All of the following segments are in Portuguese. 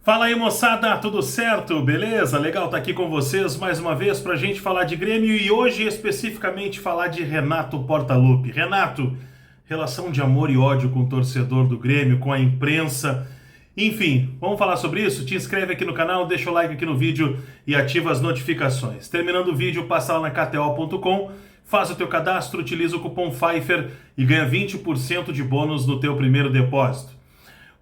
Fala aí, moçada, tudo certo? Beleza? Legal estar aqui com vocês mais uma vez para a gente falar de Grêmio e hoje especificamente falar de Renato Portaluppi. Renato, relação de amor e ódio com o torcedor do Grêmio, com a imprensa, enfim, vamos falar sobre isso? Te inscreve aqui no canal, deixa o like aqui no vídeo e ativa as notificações. Terminando o vídeo, passa lá na KTO.com, faz o teu cadastro, utiliza o cupom PFEIFER e ganha 20% de bônus no teu primeiro depósito.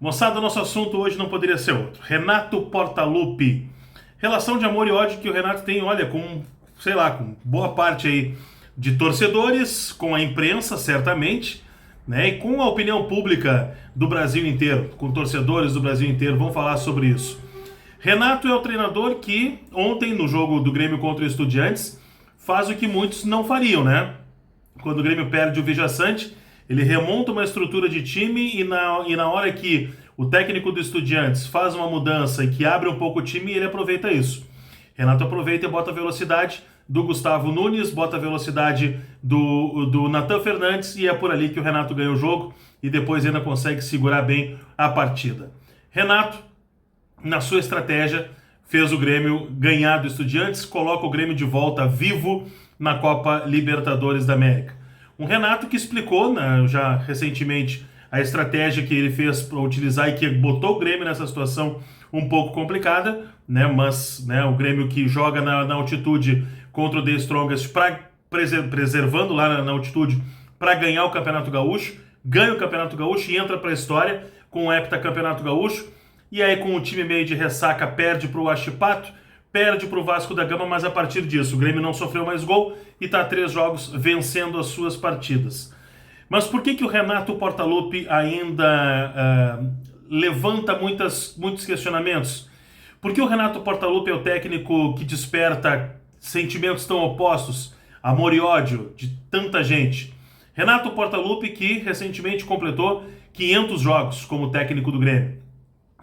Moçada, nosso assunto hoje não poderia ser outro. Renato Portaluppi. Relação de amor e ódio que o Renato tem, olha, com, sei lá, com boa parte aí de torcedores, com a imprensa, certamente, né, e com a opinião pública do Brasil inteiro, com torcedores do Brasil inteiro. Vamos falar sobre isso. Renato é o treinador que ontem, no jogo do Grêmio contra o Estudiantes, faz o que muitos não fariam, né? Quando o Grêmio perde o Vijaçante, ele remonta uma estrutura de time e na hora que o técnico do Estudiantes faz uma mudança e que abre um pouco o time, ele aproveita isso. Renato aproveita e bota a velocidade do Gustavo Nunes, bota a velocidade do Nathan Fernandes e é por ali que o Renato ganha o jogo e depois ainda consegue segurar bem a partida. Renato, na sua estratégia, fez o Grêmio ganhar do Estudiantes, coloca o Grêmio de volta vivo na Copa Libertadores da América. Um Renato que explicou, né, já recentemente a estratégia que ele fez para utilizar e que botou o Grêmio nessa situação um pouco complicada, né, mas né, o Grêmio que joga na altitude contra o The Strongest, preservando lá na altitude para ganhar o Campeonato Gaúcho, ganha o Campeonato Gaúcho e entra para a história com o heptacampeonato gaúcho, e aí com o time meio de ressaca perde para o Huachipato, perde para o Vasco da Gama, mas a partir disso o Grêmio não sofreu mais gol e está 3 jogos vencendo as suas partidas. Mas por que o Renato Portaluppi ainda levanta muitos questionamentos? Porque o Renato Portaluppi é o técnico que desperta sentimentos tão opostos, amor e ódio de tanta gente. Renato Portaluppi que recentemente completou 500 jogos como técnico do Grêmio.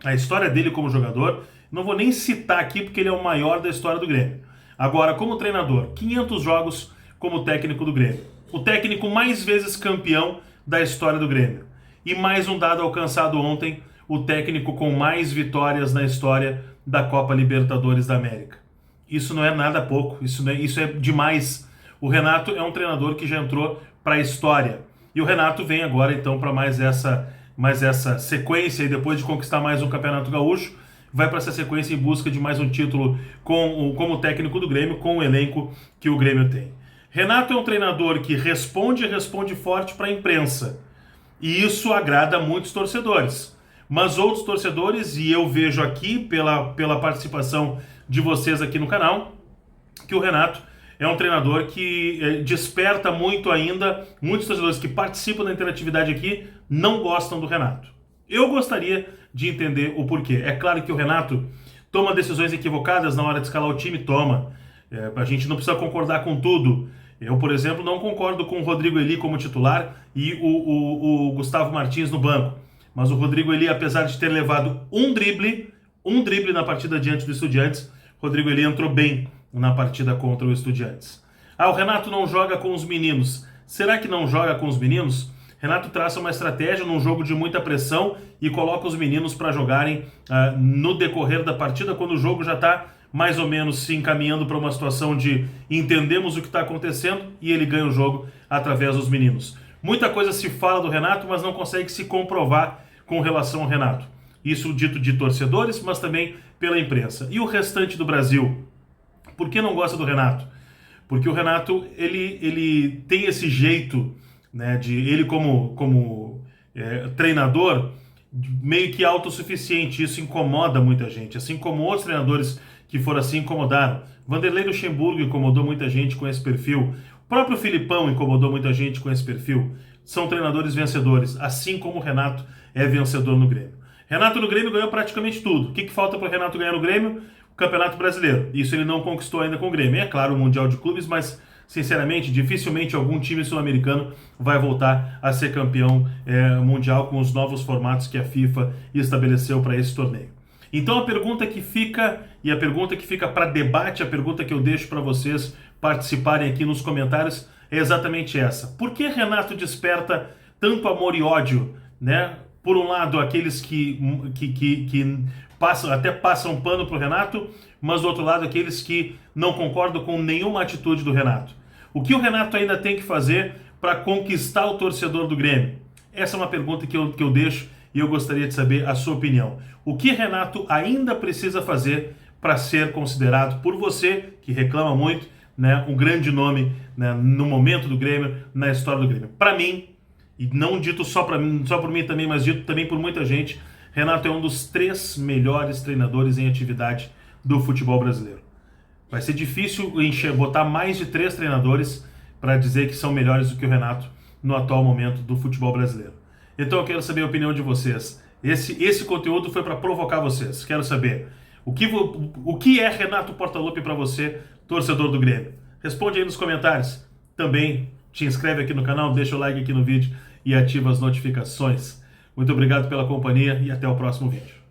A história dele como jogador, não vou nem citar aqui porque ele é o maior da história do Grêmio. Agora, como treinador, 500 jogos como técnico do Grêmio. O técnico mais vezes campeão da história do Grêmio. E mais um dado alcançado ontem, o técnico com mais vitórias na história da Copa Libertadores da América. Isso não é nada pouco, isso é demais. O Renato é um treinador que já entrou para a história. E o Renato vem agora então para mais essa sequência e depois de conquistar mais um Campeonato Gaúcho, vai para essa sequência em busca de mais um título como técnico do Grêmio, com o elenco que o Grêmio tem. Renato é um treinador que responde forte para a imprensa. E isso agrada muitos torcedores. Mas outros torcedores, e eu vejo aqui pela participação de vocês aqui no canal, que o Renato é um treinador que desperta muito ainda. Muitos torcedores que participam da interatividade aqui não gostam do Renato. Eu gostaria de entender o porquê. É claro que o Renato toma decisões equivocadas na hora de escalar o time, toma. A gente não precisa concordar com tudo. Eu, por exemplo, não concordo com o Rodrigo Eli como titular e o Gustavo Martins no banco. Mas o Rodrigo Eli, apesar de ter levado um drible na partida diante do Estudiantes, Rodrigo Eli entrou bem na partida contra o Estudiantes. O Renato não joga com os meninos. Será que não joga com os meninos? Renato traça uma estratégia num jogo de muita pressão e coloca os meninos para jogarem no decorrer da partida, quando o jogo já está mais ou menos se encaminhando para uma situação de entendemos o que está acontecendo e ele ganha o jogo através dos meninos. Muita coisa se fala do Renato, mas não consegue se comprovar com relação ao Renato. Isso dito de torcedores, mas também pela imprensa. E o restante do Brasil? Por que não gosta do Renato? Porque o Renato ele tem esse jeito, né, de ele como treinador meio que autossuficiente. Isso incomoda muita gente, assim como outros treinadores que foram assim incomodaram. Vanderlei Luxemburgo incomodou muita gente com esse perfil, o próprio Filipão incomodou muita gente com esse perfil. São treinadores vencedores, assim como o Renato é vencedor no Grêmio. Renato no Grêmio ganhou praticamente tudo. O que falta para o Renato ganhar no Grêmio? O Campeonato Brasileiro. Isso ele não conquistou ainda com o Grêmio. É claro, o Mundial de Clubes, mas sinceramente, dificilmente algum time sul-americano vai voltar a ser campeão mundial com os novos formatos que a FIFA estabeleceu para esse torneio. Então a pergunta que fica, e a pergunta que fica para debate, a pergunta que eu deixo para vocês participarem aqui nos comentários, é exatamente essa. Por que Renato desperta tanto amor e ódio, né? Por um lado, aqueles que até passam pano pro Renato, mas do outro lado aqueles que não concordam com nenhuma atitude do Renato. O que o Renato ainda tem que fazer para conquistar o torcedor do Grêmio? Essa é uma pergunta que eu deixo e eu gostaria de saber a sua opinião. O que Renato ainda precisa fazer para ser considerado por você, que reclama muito, né, um grande nome, né, no momento do Grêmio, na história do Grêmio? Para mim, e não dito só por mim também, mas dito também por muita gente, Renato é um dos 3 melhores treinadores em atividade do futebol brasileiro. Vai ser difícil botar mais de 3 treinadores para dizer que são melhores do que o Renato no atual momento do futebol brasileiro. Então eu quero saber a opinião de vocês. Esse conteúdo foi para provocar vocês. Quero saber o que é Renato Portaluppi para você, torcedor do Grêmio. Responde aí nos comentários. Também te inscreve aqui no canal, deixa o like aqui no vídeo e ativa as notificações. Muito obrigado pela companhia e até o próximo vídeo.